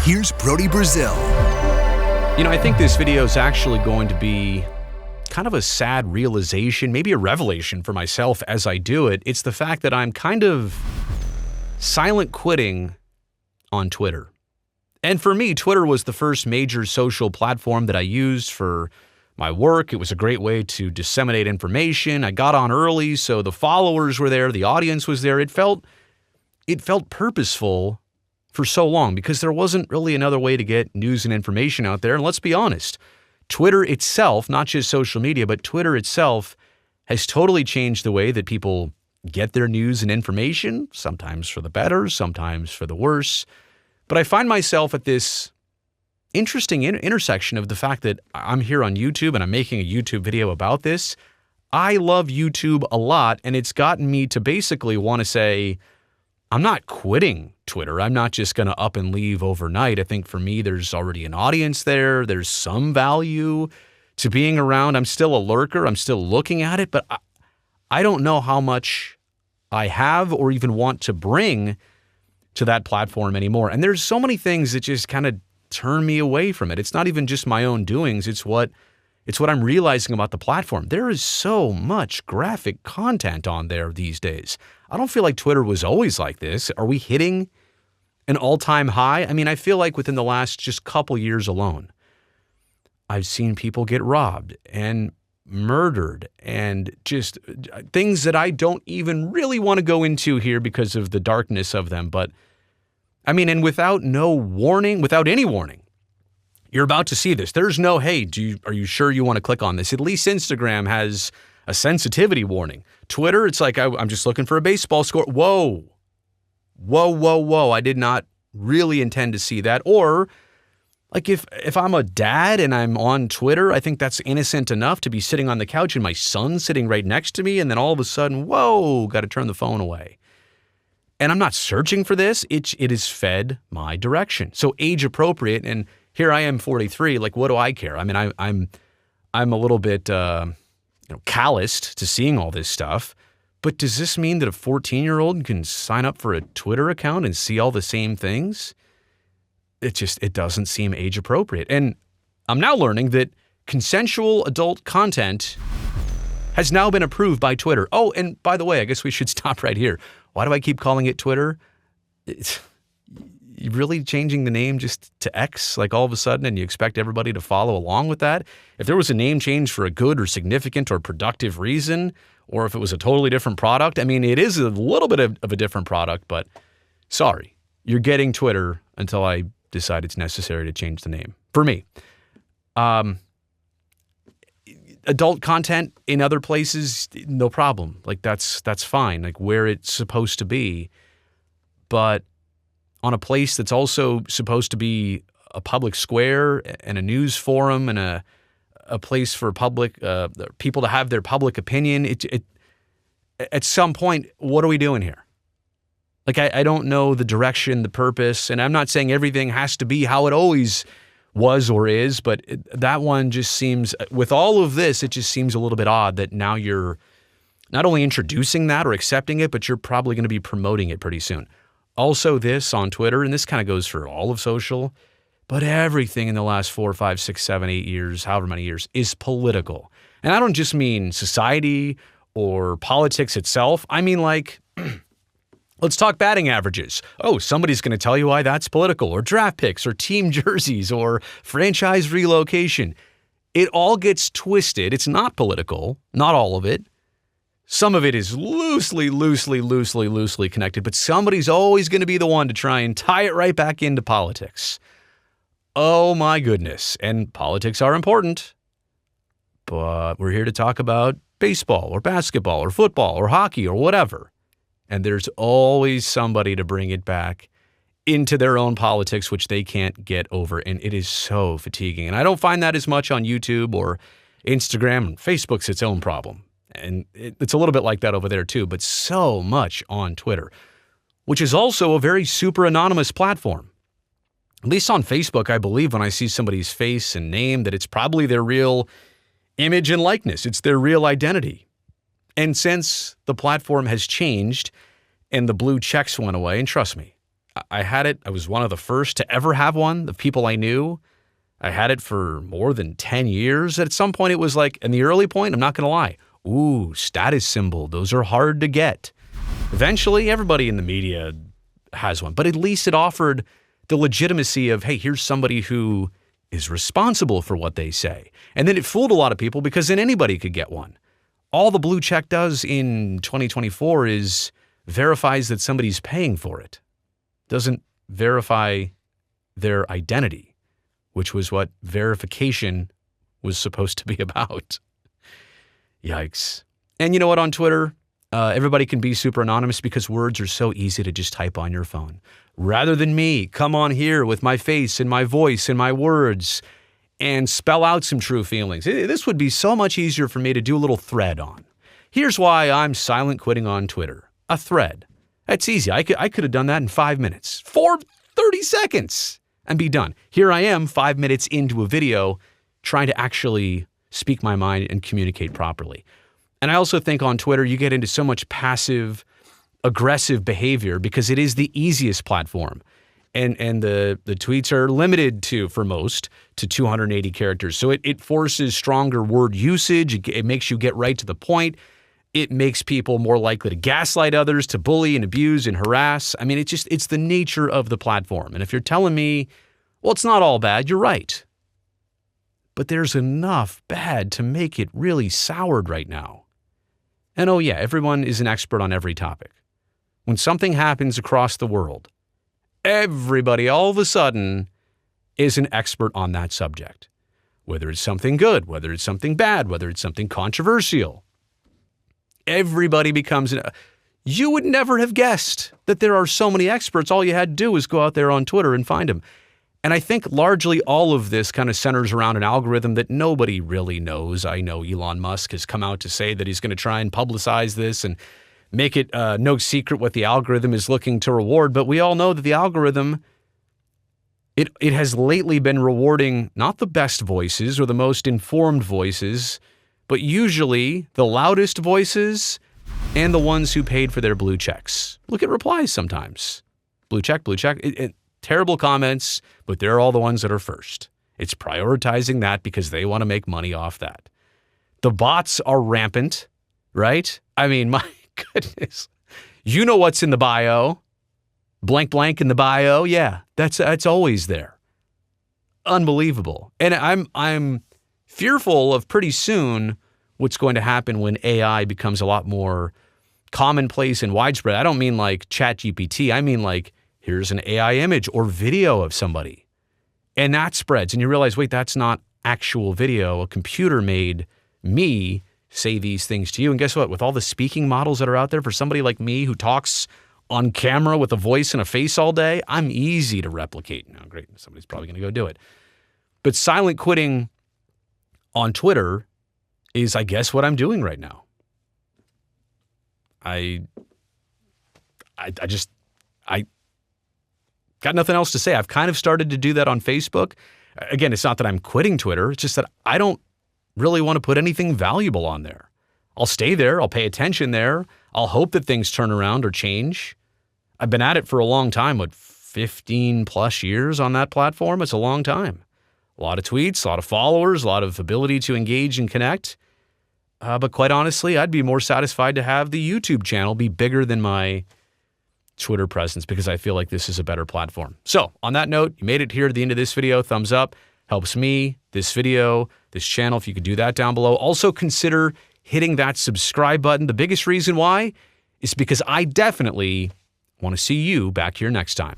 Here's Brody Brazil. I think this video is actually going to be kind of a sad realization, maybe a revelation for myself as I do it. It's the fact that I'm kind of silent quitting on Twitter. And for me, Twitter was the first major social platform that I used for my work. It was a great way to disseminate information. I got on early, so the followers were there, the audience was there. It felt purposeful for so long because there wasn't really another way to get news and information out there. And let's be honest, Twitter itself, not just social media, but Twitter itself has totally changed the way that people get their news and information, sometimes for the better, sometimes for the worse. But I find myself at this interesting intersection of the fact that I'm here on YouTube and I'm making a YouTube video about this. I love YouTube a lot, and it's gotten me to basically want to say, I'm not quitting Twitter. I'm not just going to up and leave overnight. I think for me, there's already an audience there. There's some value to being around. I'm still a lurker. I'm still looking at it, but I don't know how much I have or even want to bring to that platform anymore. And there's so many things that just kind of turn me away from it. It's not even just my own doings. It's what I'm realizing about the platform. There is so much graphic content on there these days. I don't feel like Twitter was always like this. Are we hitting an all-time high? I mean, I feel like within the last just couple years alone, I've seen people get robbed and murdered and just things that I don't even really want to go into here because of the darkness of them. But I mean, and without any warning, you're about to see this. There's no, hey, are you sure you want to click on this? At least Instagram has a sensitivity warning. Twitter, it's like, I'm just looking for a baseball score. Whoa. I did not really intend to see that. Or like if I'm a dad and I'm on Twitter, I think that's innocent enough to be sitting on the couch and my son's sitting right next to me. And then all of a sudden, whoa, got to turn the phone away. And I'm not searching for this. It is fed my direction. So age appropriate. And here I am 43. Like, what do I care? I mean, I'm a little bit, calloused to seeing all this stuff. But does this mean that a 14-year-old can sign up for a Twitter account and see all the same things? It doesn't seem age appropriate. And I'm now learning that consensual adult content has now been approved by Twitter. Oh, and by the way, I guess we should stop right here. Why do I keep calling it Twitter? You really changing the name just to X, like all of a sudden, and you expect everybody to follow along with that? If there was a name change for a good or significant or productive reason, or if it was a totally different product, I mean, it is a little bit of a different product, but sorry, you're getting Twitter until I decide it's necessary to change the name. For me, adult content in other places, no problem. Like that's fine, like where it's supposed to be. But on a place that's also supposed to be a public square and a news forum and a place for public people to have their public opinion, it at some point, what are we doing here? Like I don't know the direction, the purpose, and I'm not saying everything has to be how it always was or is, but that one just seems, with all of this, it just seems a little bit odd that now you're not only introducing that or accepting it, but you're probably going to be promoting it pretty soon. Also this on Twitter, and this kind of goes for all of social, but everything in the last 4, 5, 6, 7, 8 years, however many years, is political. And I don't just mean society or politics itself. I mean like, let's talk batting averages. Oh, somebody's going to tell you why that's political, or draft picks, or team jerseys, or franchise relocation. It all gets twisted. It's not political, not all of it. Some of it is loosely connected, but somebody's always going to be the one to try and tie it right back into politics. Oh my goodness. And politics are important, but we're here to talk about baseball or basketball or football or hockey or whatever. And there's always somebody to bring it back into their own politics, which they can't get over. And it is so fatiguing. And I don't find that as much on YouTube or Instagram. And Facebook's its own problem. And it's a little bit like that over there too, but so much on Twitter, which is also a very super anonymous platform. At least on Facebook, I believe when I see somebody's face and name that it's probably their real image and likeness. It's their real identity. And since the platform has changed and the blue checks went away, and trust me, I had it. I was one of the first to ever have one. The people I knew, I had it for more than 10 years. At some point, it was like, in the early point, I'm not going to lie. Ooh, status symbol. Those are hard to get. Eventually, everybody in the media has one. But at least it offered the legitimacy of, hey, here's somebody who is responsible for what they say. And then it fooled a lot of people because then anybody could get one. All the blue check does in 2024 is verifies that somebody's paying for it. Doesn't verify their identity, which was what verification was supposed to be about. Yikes. And you know what, on Twitter, everybody can be super anonymous because words are so easy to just type on your phone. Rather than me come on here with my face and my voice and my words and spell out some true feelings. This would be so much easier for me to do a little thread on. Here's why I'm silent quitting on Twitter. A thread. That's easy. I could have done that in 5 minutes. 30 seconds and be done. Here I am 5 minutes into a video trying to actually speak my mind and communicate properly. And I also think on Twitter, you get into so much passive, aggressive behavior because it is the easiest platform. And the tweets are limited to, for most, to 280 characters. So it forces stronger word usage. It makes you get right to the point. It makes people more likely to gaslight others, to bully and abuse and harass. I mean, it's the nature of the platform. And if you're telling me, well, it's not all bad, you're right. But there's enough bad to make it really soured right now. And oh yeah, everyone is an expert on every topic. When something happens across the world, everybody all of a sudden is an expert on that subject. Whether it's something good, whether it's something bad, whether it's something controversial. Everybody becomes you would never have guessed that there are so many experts. All you had to do was go out there on Twitter and find them. And I think largely all of this kind of centers around an algorithm that nobody really knows. I know Elon Musk has come out to say that he's going to try and publicize this and make it no secret what the algorithm is looking to reward. But we all know that the algorithm, it has lately been rewarding not the best voices or the most informed voices, but usually the loudest voices and the ones who paid for their blue checks. Look at replies sometimes. Blue check, blue check. Terrible comments, but they're all the ones that are first. It's prioritizing that because they want to make money off that. The bots are rampant, right? I mean, my goodness. You know what's in the bio. Blank blank in the bio. Yeah, that's always there. Unbelievable. And I'm fearful of pretty soon what's going to happen when AI becomes a lot more commonplace and widespread. I don't mean like ChatGPT. I mean like here's an AI image or video of somebody. And that spreads. And you realize, wait, that's not actual video. A computer made me say these things to you. And guess what? With all the speaking models that are out there for somebody like me who talks on camera with a voice and a face all day, I'm easy to replicate. Now, great. Somebody's probably going to go do it. But silent quitting on Twitter is, I guess, what I'm doing right now. I got nothing else to say. I've kind of started to do that on Facebook. Again, it's not that I'm quitting Twitter. It's just that I don't really want to put anything valuable on there. I'll stay there. I'll pay attention there. I'll hope that things turn around or change. I've been at it for a long time, 15 plus years on that platform. It's a long time. A lot of tweets, a lot of followers, a lot of ability to engage and connect. But quite honestly, I'd be more satisfied to have the YouTube channel be bigger than my Twitter presence because I feel like this is a better platform. So on that note, you made it here to the end of this video. Thumbs up helps me, this video, this channel. If you could do that down below. Also consider hitting that subscribe button. The biggest reason why is because I definitely want to see you back here next time.